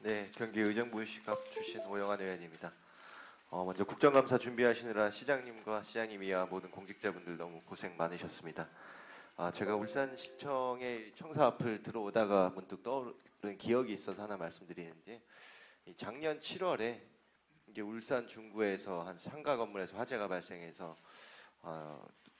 네, 경기 의정부시갑 출신 오영환 의원입니다. 먼저 국정감사 준비하시느라 시장님과 시장님이야 모든 공직자분들 너무 고생 많으셨습니다. 제가 울산시청의 청사 앞을 들어오다가 문득 떠오른 기억이 있어서 하나 말씀드리는데, 작년 7월에 이제 울산 중구에서 한 상가 건물에서 화재가 발생해서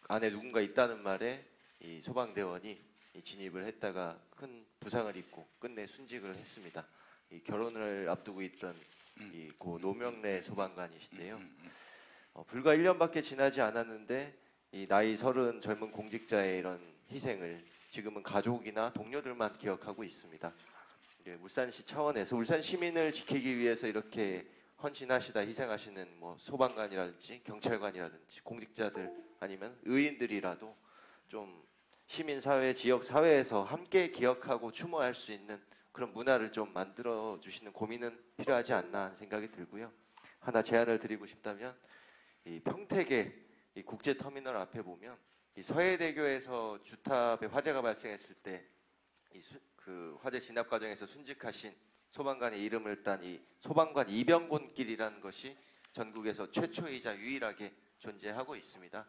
안에 누군가 있다는 말에 이 소방대원이 진입을 했다가 큰 부상을 입고 끝내 순직을 했습니다. 이 결혼을 앞두고 있던 이 고 노명래 소방관이신데요. 불과 1년밖에 지나지 않았는데 이 나이 30 젊은 공직자의 이런 희생을 지금은 가족이나 동료들만 기억하고 있습니다. 울산시 차원에서 울산 시민을 지키기 위해서 이렇게 헌신하시다 희생하시는 뭐 소방관이라든지 경찰관이라든지 공직자들 아니면 의인들이라도 좀 시민사회, 지역사회에서 함께 기억하고 추모할 수 있는 그런 문화를 좀 만들어 주시는 고민은 필요하지 않나 하는 생각이 들고요. 하나 제안을 드리고 싶다면 이 평택의 이 국제터미널 앞에 보면 이 서해대교에서 주탑에 화재가 발생했을 때 그 화재 진압 과정에서 순직하신 소방관의 이름을 딴 이 소방관 이병곤길이라는 것이 전국에서 최초이자 유일하게 존재하고 있습니다.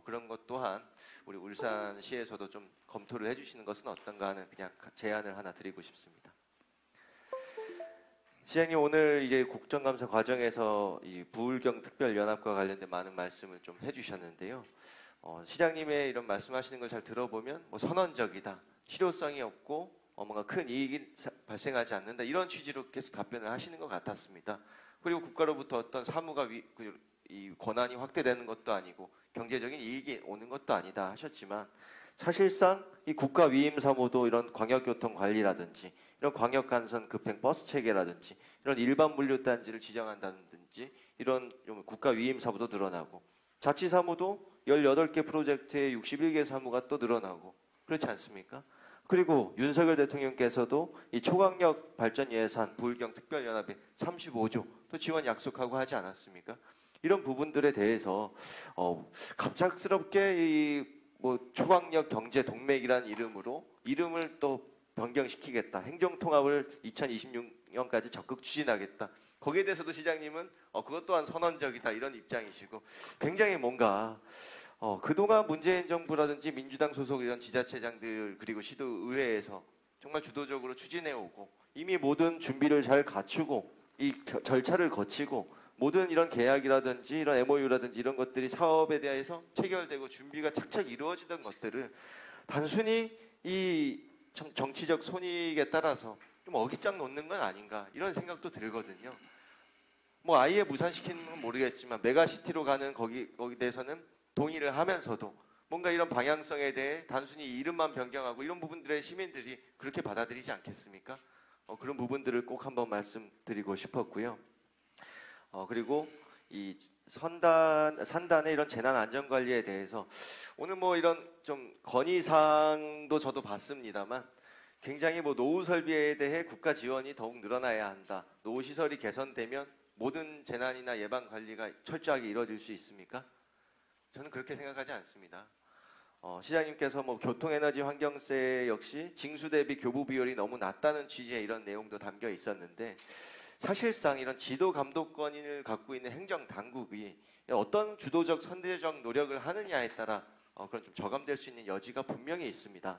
그런 것 또한 우리 울산시에서도 좀 검토를 해주시는 것은 어떤가 하는 그냥 제안을 하나 드리고 싶습니다. 시장님, 오늘 이제 국정감사 과정에서 이 부울경 특별연합과 관련된 많은 말씀을 좀 해주셨는데요. 시장님의 이런 말씀하시는 걸 잘 들어보면 뭐 선언적이다, 실효성이 없고 뭔가 큰 이익이 발생하지 않는다 이런 취지로 계속 답변을 하시는 것 같았습니다. 그리고 국가로부터 어떤 사무가 이 권한이 확대되는 것도 아니고 경제적인 이익이 오는 것도 아니다 하셨지만, 사실상 이 국가 위임 사무도 이런 광역교통 관리라든지 이런 광역간선 급행 버스 체계라든지 이런 일반 물류단지를 지정한다든지 이런 국가 위임 사무도 늘어나고, 자치 사무도 18개 프로젝트에 61개 사무가 또 늘어나고 그렇지 않습니까? 그리고 윤석열 대통령께서도 이 초강력 발전 예산 부울경 특별연합에 35조 또 지원 약속하고 하지 않았습니까? 이런 부분들에 대해서 갑작스럽게 이 뭐 초강력 경제 동맹이라는 이름으로 이름을 또 변경시키겠다, 행정통합을 2026년까지 적극 추진하겠다, 거기에 대해서도 시장님은 그것 또한 선언적이다 이런 입장이시고, 굉장히 뭔가 그동안 문재인 정부라든지 민주당 소속 이런 지자체장들 그리고 시도의회에서 정말 주도적으로 추진해오고 이미 모든 준비를 잘 갖추고 이 절차를 거치고 모든 이런 계약이라든지 이런 MOU라든지 이런 것들이 사업에 대해서 체결되고 준비가 착착 이루어지던 것들을 단순히 이 정치적 손익에 따라서 좀 어깃장 놓는 건 아닌가 이런 생각도 들거든요. 뭐 아예 무산시키는 건 모르겠지만 메가시티로 가는 거기에 대해서는 동의를 하면서도 뭔가 이런 방향성에 대해 단순히 이름만 변경하고 이런 부분들의 시민들이 그렇게 받아들이지 않겠습니까? 그런 부분들을 꼭 한번 말씀드리고 싶었고요. 그리고 이 산단의 이런 재난 안전 관리에 대해서 오늘 뭐 이런 좀 건의사항도 저도 봤습니다만 굉장히 뭐 노후 설비에 대해 국가 지원이 더욱 늘어나야 한다. 노후 시설이 개선되면 모든 재난이나 예방 관리가 철저하게 이루어질 수 있습니까? 저는 그렇게 생각하지 않습니다. 시장님께서 뭐 교통에너지 환경세 역시 징수 대비 교부 비율이 너무 낮다는 취지의 이런 내용도 담겨 있었는데, 사실상 이런 지도 감독권을 갖고 있는 행정 당국이 어떤 주도적 선제적 노력을 하느냐에 따라 그런 좀 저감될 수 있는 여지가 분명히 있습니다.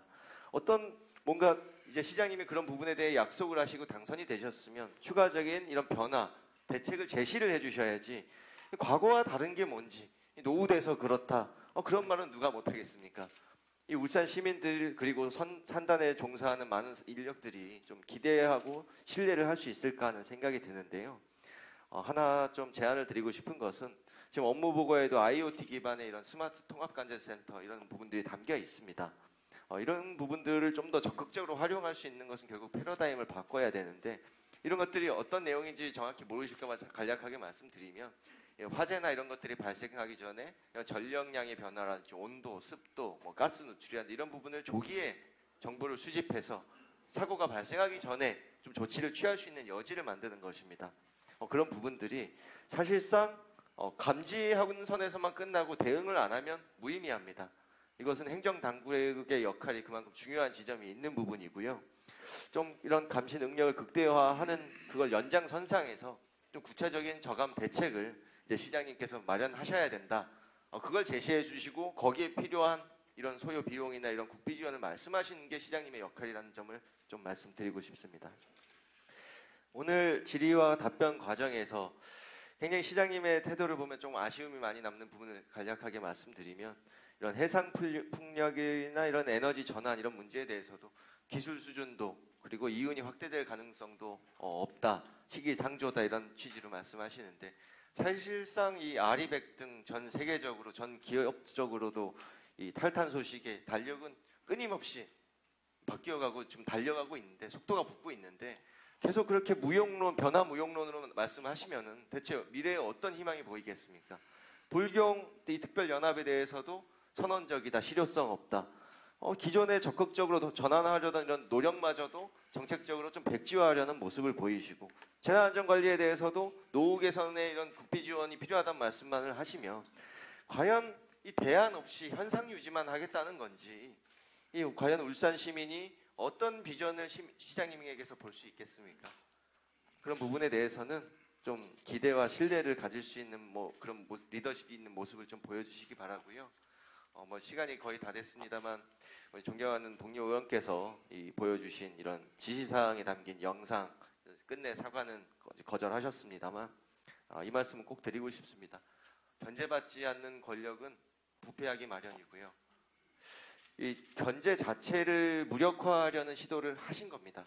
어떤 뭔가 이제 시장님이 그런 부분에 대해 약속을 하시고 당선이 되셨으면 추가적인 이런 변화, 대책을 제시를 해주셔야지, 과거와 다른 게 뭔지, 노후돼서 그렇다, 그런 말은 누가 못하겠습니까? 이 울산 시민들 그리고 산단에 종사하는 많은 인력들이 좀 기대하고 신뢰를 할 수 있을까 하는 생각이 드는데요. 하나 좀 제안을 드리고 싶은 것은 지금 업무 보고에도 IoT 기반의 이런 스마트 통합관제센터 이런 부분들이 담겨 있습니다. 이런 부분들을 좀 더 적극적으로 활용할 수 있는 것은 결국 패러다임을 바꿔야 되는데, 이런 것들이 어떤 내용인지 정확히 모르실까 봐 간략하게 말씀드리면, 화재나 이런 것들이 발생하기 전에 전력량의 변화라든지 온도, 습도, 뭐 가스 누출이라든지 이런 부분을 조기에 정보를 수집해서 사고가 발생하기 전에 좀 조치를 취할 수 있는 여지를 만드는 것입니다. 그런 부분들이 사실상 감지하는 선에서만 끝나고 대응을 안 하면 무의미합니다. 이것은 행정당국의 역할이 그만큼 중요한 지점이 있는 부분이고요. 좀 이런 감시 능력을 극대화하는 그걸 연장선상에서 좀 구체적인 저감 대책을 이제 시장님께서 마련하셔야 된다. 그걸 제시해 주시고 거기에 필요한 이런 소요 비용이나 이런 국비 지원을 말씀하시는 게 시장님의 역할이라는 점을 좀 말씀드리고 싶습니다. 오늘 질의와 답변 과정에서 굉장히 시장님의 태도를 보면 좀 아쉬움이 많이 남는 부분을 간략하게 말씀드리면 이런 해상 풍력이나 이런 에너지 전환 이런 문제에 대해서도 기술 수준도 그리고 이윤이 확대될 가능성도 없다. 시기상조다 이런 취지로 말씀하시는데 사실상 이 아리백 등 전 세계적으로 전 기업적으로도 이 탈탄소 시계 달력은 끊임없이 바뀌어가고 지금 달려가고 있는데 속도가 붙고 있는데 계속 그렇게 무용론, 변화 무용론으로 말씀하시면은 대체 미래에 어떤 희망이 보이겠습니까? 불경 이 특별연합에 대해서도 선언적이다, 실효성 없다. 기존에 적극적으로 전환하려던 이런 노력마저도 정책적으로 좀 백지화하려는 모습을 보이시고 재난안전관리에 대해서도 노후 개선에 이런 국비 지원이 필요하다는 말씀만을 하시며 과연 이 대안 없이 현상 유지만 하겠다는 건지 과연 울산 시민이 어떤 비전을 시장님에게서 볼 수 있겠습니까? 그런 부분에 대해서는 좀 기대와 신뢰를 가질 수 있는 그런 리더십이 있는 모습을 좀 보여주시기 바라고요. 시간이 거의 다 됐습니다만 우리 존경하는 동료 의원께서 보여주신 이런 지시사항에 담긴 영상 끝내 사과는 거절하셨습니다만 이 말씀은 꼭 드리고 싶습니다. 견제받지 않는 권력은 부패하기 마련이고요. 이 견제 자체를 무력화하려는 시도를 하신 겁니다.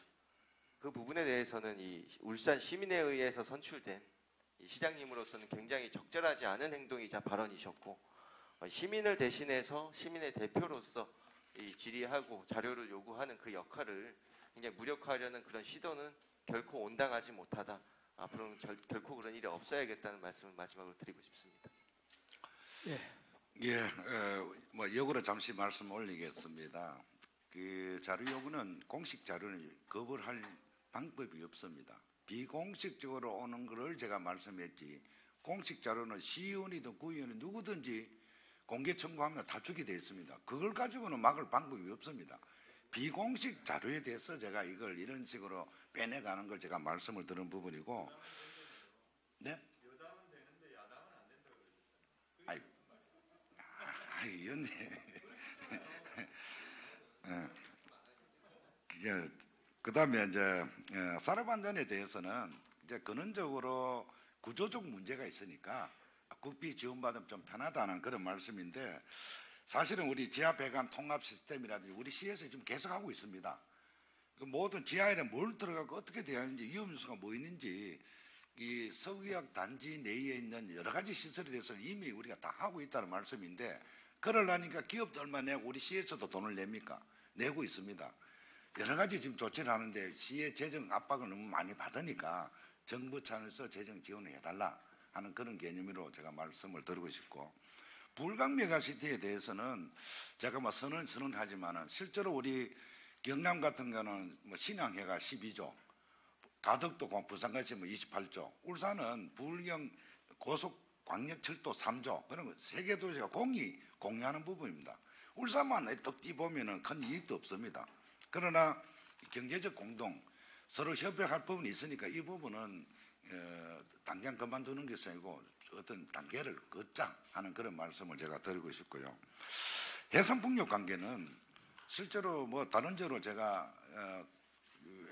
그 부분에 대해서는 이 울산 시민에 의해서 선출된 이 시장님으로서는 굉장히 적절하지 않은 행동이자 발언이셨고 시민을 대신해서 시민의 대표로서 이 질의하고 자료를 요구하는 그 역할을 굉장히 무력화하려는 그런 시도는 결코 온당하지 못하다. 앞으로는 결코 그런 일이 없어야겠다는 말씀을 마지막으로 드리고 싶습니다. 역으로 잠시 말씀 올리겠습니다. 그 자료 요구는 공식 자료는 거부를 할 방법이 없습니다. 비공식적으로 오는 것을 제가 말씀했지 공식 자료는 시의원이든 구의원이든 누구든지 공개 청구하면 다투게 되어 있습니다. 그걸 가지고는 막을 방법이 없습니다. 비공식 자료에 대해서 제가 이걸 이런 식으로 빼내가는 걸 제가 말씀을 드린 부분이고, 네? 여당은 되는데 야당은 안 된다고 그러셨잖아요. 의원님. 그 다음에 이제 산업안전에 대해서는 이제 근원적으로 구조적 문제가 있으니까 국비 지원받으면 좀 편하다는 그런 말씀인데 사실은 우리 지하 배관 통합 시스템이라든지 우리 시에서 지금 계속하고 있습니다. 그 모든 지하에는 뭘 들어가고 어떻게 되어 있는지 위험 요소가 뭐 있는지 이 석유화학 단지 내에 있는 여러 가지 시설에 대해서는 이미 우리가 다 하고 있다는 말씀인데 그러려니까 기업도 얼마 내고 우리 시에서도 돈을 냅니까? 내고 있습니다. 여러 가지 지금 조치를 하는데 시의 재정 압박을 너무 많이 받으니까 정부 차원에서 재정 지원을 해달라 하는 그런 개념으로 제가 말씀을 드리고 싶고 불강 메가시티에 대해서는 제가 선언하지만은 실제로 우리 경남 같은 경우는 신양해가 12조, 가덕도 부산같이 28조, 울산은 불경 고속 광역철도 3조, 그런 세계 도시가 공유하는 부분입니다. 울산만 떡 띄보면은 큰 이익도 없습니다. 그러나 경제적 공동, 서로 협력할 부분이 있으니까 이 부분은 당장 그만두는 것이 아니고 어떤 단계를 걷자 하는 그런 말씀을 제가 드리고 싶고요. 해상풍력 관계는 실제로 다른 적으로 제가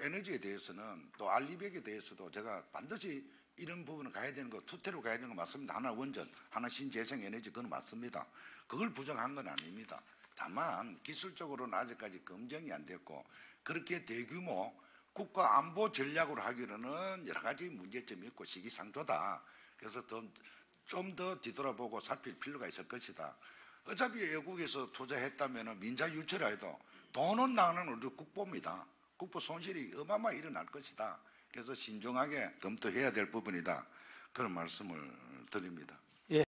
에너지에 대해서는 또 알리백에 대해서도 제가 반드시 이런 부분을 가야 되는 거 투태로 가야 되는 거 맞습니다. 하나 원전, 하나 신재생 에너지 그건 맞습니다. 그걸 부정한 건 아닙니다. 다만 기술적으로는 아직까지 검증이 안 됐고 그렇게 대규모 국가 안보 전략으로 하기로는 여러 가지 문제점이 있고 시기상조다. 그래서 좀 더 뒤돌아보고 살필 필요가 있을 것이다. 어차피 외국에서 투자했다면 민자 유치라 해도 돈은 나가는 우리 국보입니다. 국보 손실이 어마어마하게 일어날 것이다. 그래서 신중하게 검토해야 될 부분이다. 그런 말씀을 드립니다.